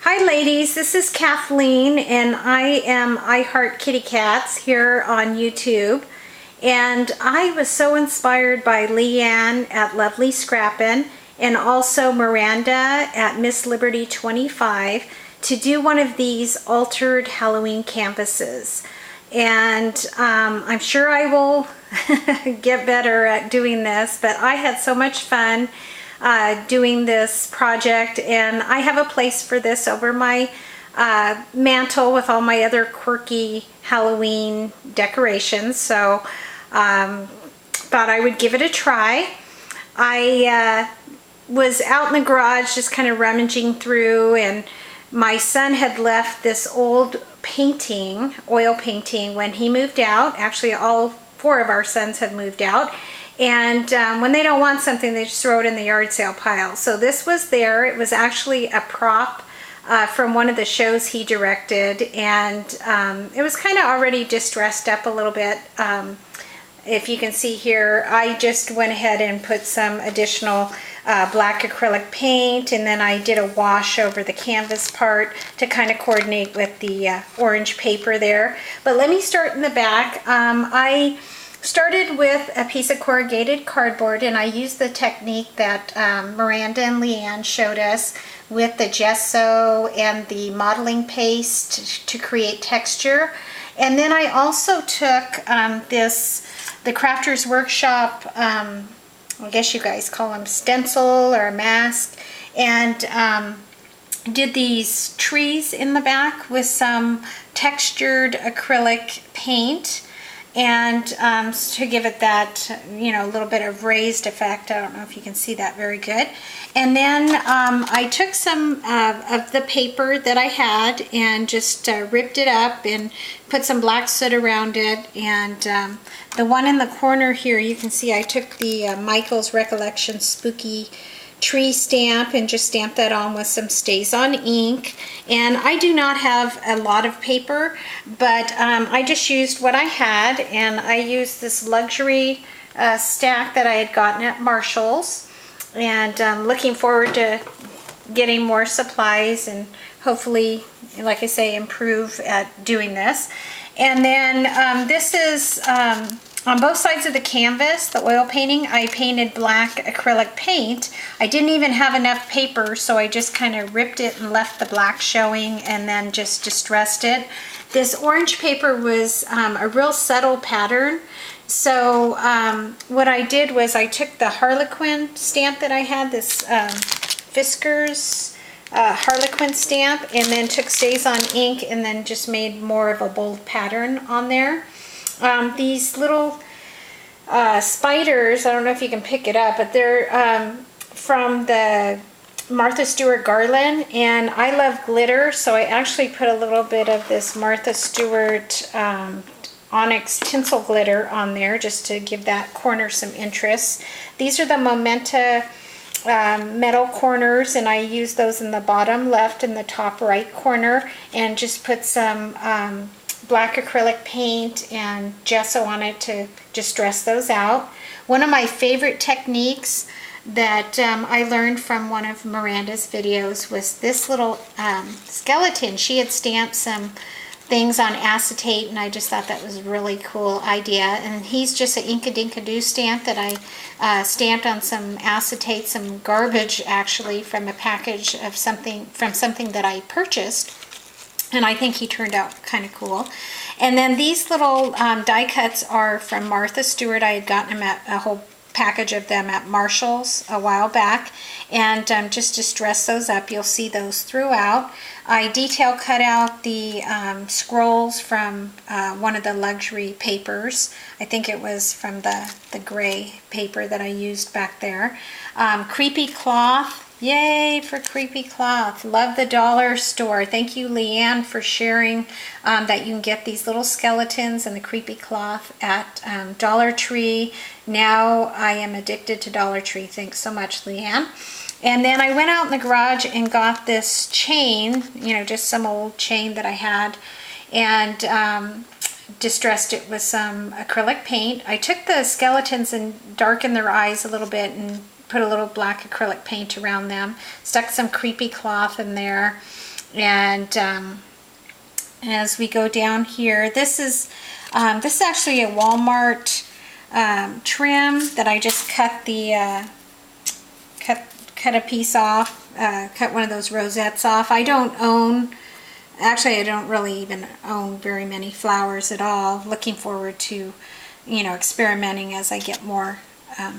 Hi ladies, this is Kathleen and I am I Heart Kitty Cats here on YouTube. And I was so inspired by LeeAnn at Luvleescrappin and also Miranda at Miss Liberty 25 to do one of these altered Halloween canvases. And I'm sure I will get better at doing this, but I had so much fun doing this project, and I have a place for this over my mantle with all my other quirky Halloween decorations, so thought I would give it a try. I was out in the garage just kind of rummaging through, and my son had left this old painting, oil painting, when he moved out. Actually, all four of our sons have moved out. And when they don't want something, they just throw it in the yard sale pile. So this was there. It was actually a prop from one of the shows he directed, and it was kind of already distressed up a little bit. If you can see here, I just went ahead and put some additional black acrylic paint, and then I did a wash over the canvas part to kind of coordinate with the orange paper there. But let me start in the back. I started with a piece of corrugated cardboard, and I used the technique that Miranda and LeeAnn showed us with the gesso and the modeling paste to create texture. And then I also took the Crafters Workshop, I guess you guys call them stencil or a mask, and did these trees in the back with some textured acrylic paint, and to give it that, you know, a little bit of raised effect. I don't know if you can see that very good. And then I took some of the paper that I had and just ripped it up and put some black soot around it. And the one in the corner here, you can see I took the Michael's Recollection Spooky Tree stamp and just stamped that on with some StazOn ink. And I do not have a lot of paper, but I just used what I had, and I used this luxury stack that I had gotten at Marshall's, and looking forward to getting more supplies and hopefully, like I say, improve at doing this. And then this is on both sides of the canvas, the oil painting, I painted black acrylic paint. I didn't even have enough paper, so I just kind of ripped it and left the black showing and then just distressed it. This orange paper was a real subtle pattern. So what I did was I took the Harlequin stamp that I had, this Fiskars Harlequin stamp, and then took StazOn ink and then just made more of a bold pattern on there. These little spiders, I don't know if you can pick it up, but they're from the Martha Stewart garland, and I love glitter, so I actually put a little bit of this Martha Stewart onyx tinsel glitter on there just to give that corner some interest. These are the Momenta metal corners, and I use those in the bottom left and the top right corner, and just put some black acrylic paint and gesso on it to just dress those out. One of my favorite techniques that I learned from one of Miranda's videos was this little skeleton. She had stamped some things on acetate, and I just thought that was a really cool idea. And he's just an Inka-Dinka-Doo stamp that I stamped on some acetate, some garbage actually, from a package of something that I purchased. And I think he turned out kind of cool. And then these little die cuts are from Martha Stewart. I had gotten them at a whole package of them at Marshall's a while back, and just distress those up. You'll see those throughout. I detail cut out the scrolls from one of the luxury papers. I think it was from the gray paper that I used back there. Creepy cloth. Yay for creepy cloth. Love the dollar store. Thank you, LeeAnn, for sharing that you can get these little skeletons and the creepy cloth at Dollar Tree. Now I am addicted to Dollar Tree. Thanks so much, LeeAnn. And then I went out in the garage and got this chain, you know, just some old chain that I had, and distressed it with some acrylic paint. I took the skeletons and darkened their eyes a little bit and put a little black acrylic paint around them, stuck some creepy cloth in there, And as we go down here, this is actually a Walmart trim that I just cut the cut a piece off, cut one of those rosettes off. I don't really even own very many flowers at all. Looking forward to, you know, experimenting as I get more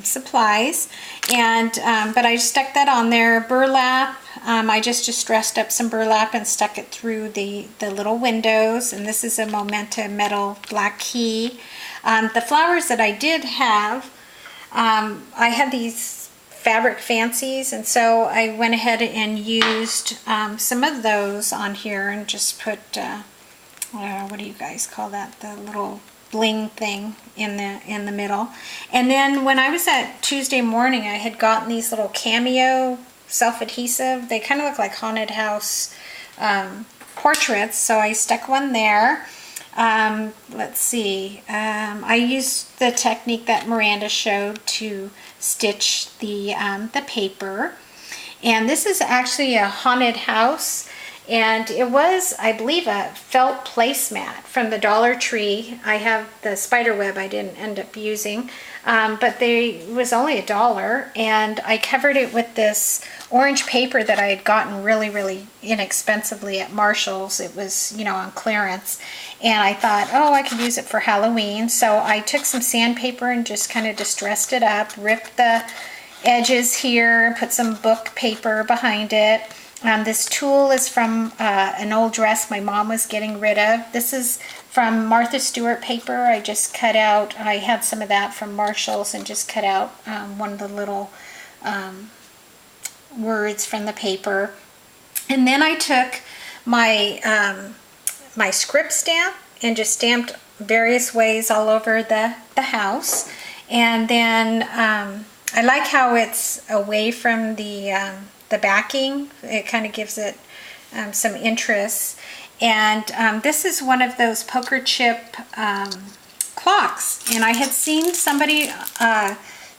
supplies. And but I stuck that on there. Burlap, I just dressed up some burlap and stuck it through the little windows. And this is a Momenta metal black key. The flowers that I did have, I had these fabric fancies, and so I went ahead and used some of those on here and just put what do you guys call that, the little bling thing in the middle. And then when I was at Tuesday morning, I had gotten these little Cameo self-adhesive. They kind of look like haunted house portraits, so I stuck one there. Let's see, I used the technique that Miranda showed to stitch the paper. And this is actually a haunted house, and it was, I believe, a felt placemat from the Dollar Tree. I have the spider web I didn't end up using, but it was only $1, and I covered it with this orange paper that I had gotten really inexpensively at Marshall's. It was, you know, on clearance, and I thought, oh, I could use it for Halloween. So I took some sandpaper and just kind of distressed it up, ripped the edges here, and put some book paper behind it. This tulle is from an old dress my mom was getting rid of. This is from Martha Stewart paper. I just cut out, I had some of that from Marshall's and just cut out one of the little words from the paper. And then I took my my script stamp and just stamped various ways all over the house. And then I like how it's away from the backing. It kind of gives it some interest. And this is one of those poker chip clocks, and I had seen somebody's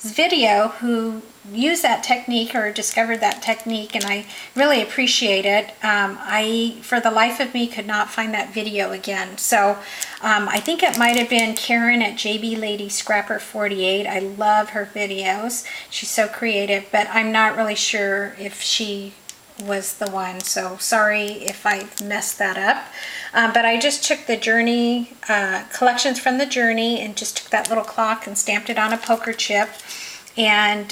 video who used that technique or discovered that technique, and I really appreciate it. I, for the life of me, could not find that video again. So I think it might have been Karen at JB Lady Scrapper 48. I love her videos. She's so creative, but I'm not really sure if she was the one, so sorry if I messed that up. But I just took the Journey collections from the Journey and just took that little clock and stamped it on a poker chip and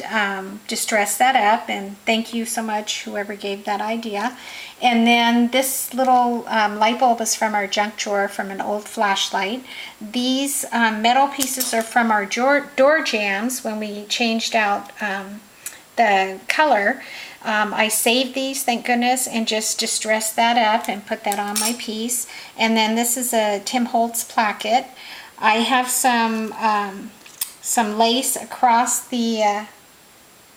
just dressed that up. And thank you so much, whoever gave that idea. And then this little light bulb is from our junk drawer from an old flashlight. These metal pieces are from our door jambs when we changed out the color. I saved these, thank goodness, and just distressed that up and put that on my piece. And then this is a Tim Holtz placket. I have some lace across the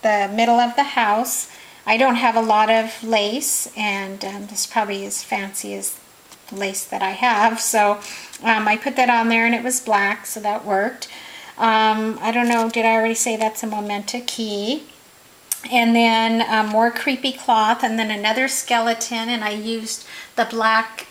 middle of the house. I don't have a lot of lace, and this probably is fancy as the lace that I have. So I put that on there, and it was black, so that worked. I don't know, did I already say that's a Momenta key? And then more creepy cloth, and then another skeleton, and I used the black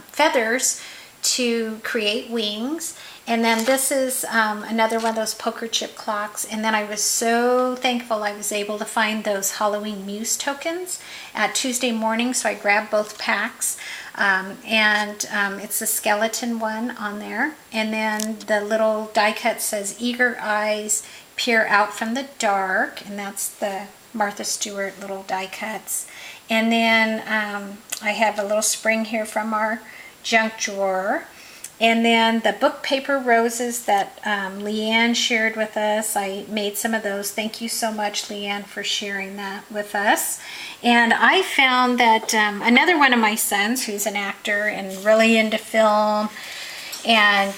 feathers to create wings. And then this is another one of those poker chip clocks. And then I was so thankful I was able to find those Halloween Muse tokens at Tuesday morning, so I grabbed both packs. It's a skeleton one on there. And then the little die cut says, "Eager eyes peer out from the dark," and that's the Martha Stewart little die cuts. And then I have a little spring here from our junk drawer. And then the book paper roses that LeeAnn shared with us, I made some of those. Thank you so much, LeeAnn, for sharing that with us. And I found that another one of my sons, who's an actor and really into film, and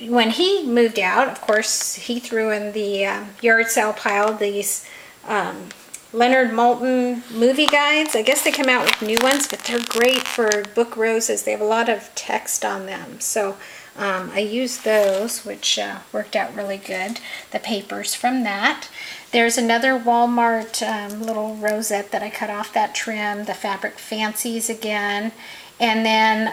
when he moved out, of course, he threw in the yard sale pile these Leonard Maltin movie guides. I guess they come out with new ones, but they're great for book roses. They have a lot of text on them. So I used those, which worked out really good. The papers from that. There's another Walmart little rosette that I cut off that trim, the Fabric Fancies again. And then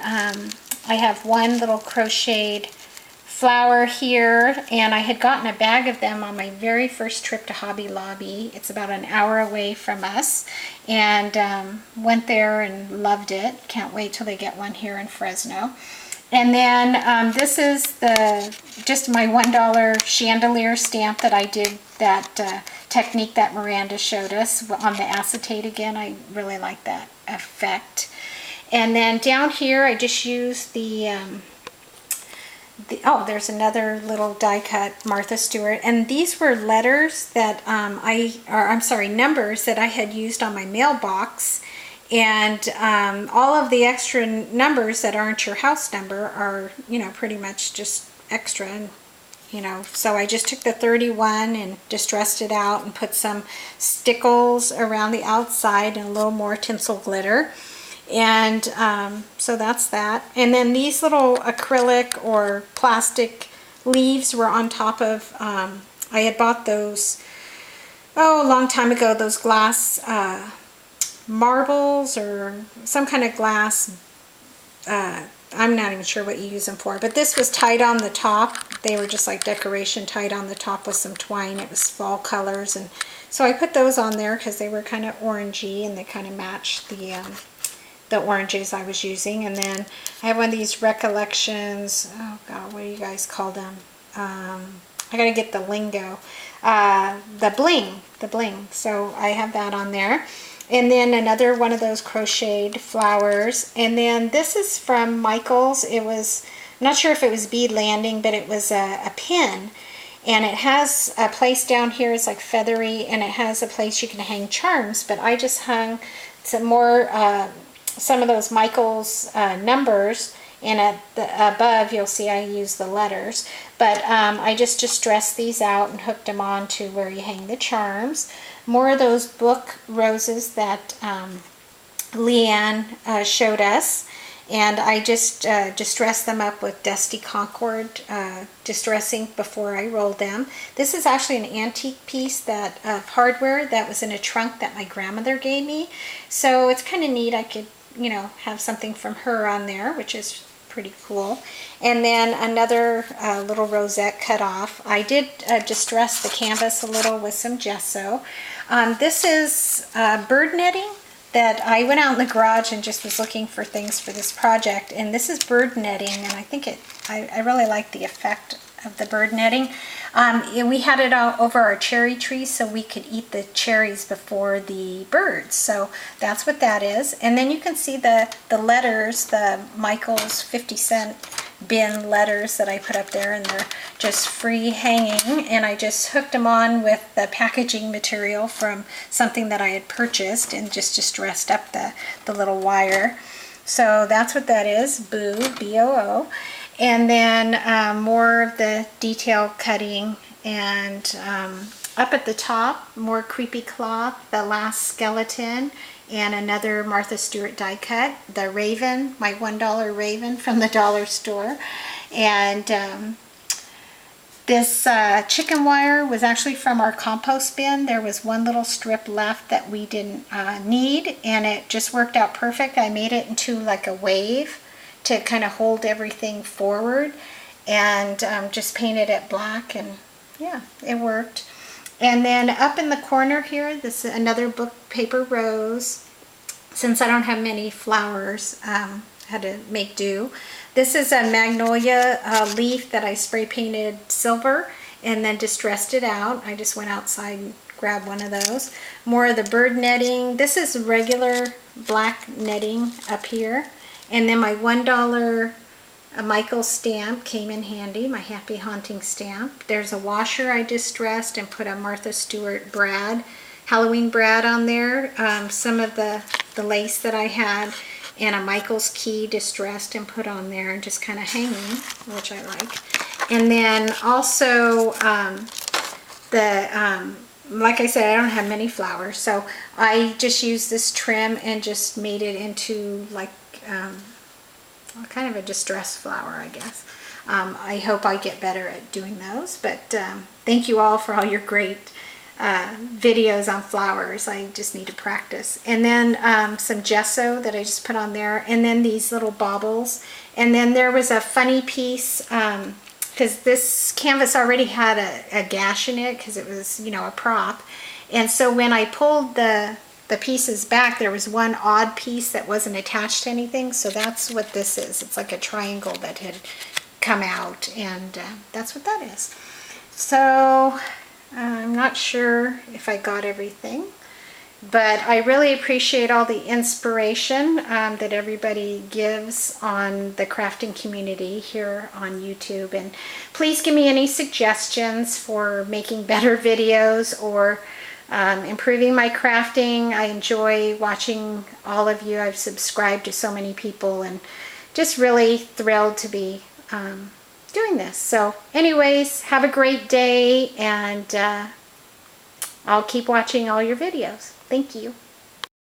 I have one little crocheted flower here, and I had gotten a bag of them on my very first trip to Hobby Lobby. It's about an hour away from us, and went there and loved it. Can't wait till they get one here in Fresno. And then this is just my $1 chandelier stamp that I did, that technique that Miranda showed us on the acetate again. I really like that effect. And then down here I just used oh, there's another little die cut Martha Stewart, and these were letters that numbers that I had used on my mailbox, and all of the extra numbers that aren't your house number are, you know, pretty much just extra, and you know, so I just took the 31 and distressed it out and put some stickles around the outside and a little more tinsel glitter. And so that's that. And then these little acrylic or plastic leaves were on top of, I had bought those, oh, a long time ago, those glass marbles or some kind of glass, I'm not even sure what you use them for, but this was tied on the top. They were just like decoration, tied on the top with some twine. It was fall colors, and so I put those on there because they were kind of orangey and they kind of matched the oranges I was using. And then I have one of these recollections, oh god, what do you guys call them? I gotta get the lingo. The bling. So I have that on there. And then another one of those crocheted flowers. And then this is from Michael's. It was, I'm not sure if it was bead landing, but it was a pin. And it has a place down here, it's like feathery, and it has a place you can hang charms. But I just hung some of those Michael's numbers, and at the above you'll see I use the letters, but I just distressed these out and hooked them on to where you hang the charms. More of those book roses that LeeAnn showed us, and I just distressed them up with Dusty Concord distressing before I rolled them. This is actually an antique piece that of hardware that was in a trunk that my grandmother gave me, so it's kind of neat. I could, you know, have something from her on there, which is pretty cool. And then another little rosette cut off. I did distress the canvas a little with some gesso. This is bird netting that I went out in the garage and just was looking for things for this project, and this is bird netting, and I think I really like the effect of the bird netting. And we had it out over our cherry tree so we could eat the cherries before the birds. So that's what that is. And then you can see the letters, the Michael's 50-cent bin letters that I put up there, and they're just free hanging, and I just hooked them on with the packaging material from something that I had purchased and just distressed up the little wire. So that's what that is, Boo, B-O-O. And then more of the detail cutting, and up at the top, more creepy cloth, the last skeleton, and another Martha Stewart die cut, the raven, my $1 raven from the dollar store. And this chicken wire was actually from our compost bin. There was one little strip left that we didn't need, and it just worked out perfect. I made it into like a wave to kind of hold everything forward, and just painted it black, and yeah, it worked. And then up in the corner here, this is another book paper rose. Since I don't have many flowers, I had to make do. This is a magnolia leaf that I spray painted silver and then distressed it out. I just went outside and grabbed one of those. More of the bird netting. This is regular black netting up here. And then my $1 Michael stamp came in handy, my Happy Haunting stamp. There's a washer I distressed and put a Martha Stewart brad, Halloween brad on there. Some of the lace that I had, and a Michael's key distressed and put on there and just kind of hanging, which I like. And then also like I said, I don't have many flowers, so I just used this trim and just made it into like kind of a distressed flower, I guess. I hope I get better at doing those, but thank you all for all your great videos on flowers. I just need to practice. And then some gesso that I just put on there, and then these little baubles. And then there was a funny piece, because this canvas already had a gash in it because it was, you know, a prop. And so when I pulled the pieces back, there was one odd piece that wasn't attached to anything. So that's what this is. It's like a triangle that had come out, and that's what that is. So I'm not sure if I got everything, but I really appreciate all the inspiration that everybody gives on the crafting community here on YouTube. And please give me any suggestions for making better videos or improving my crafting. I enjoy watching all of you. I've subscribed to so many people and just really thrilled to be doing this. So anyways, have a great day, and I'll keep watching all your videos. Thank you.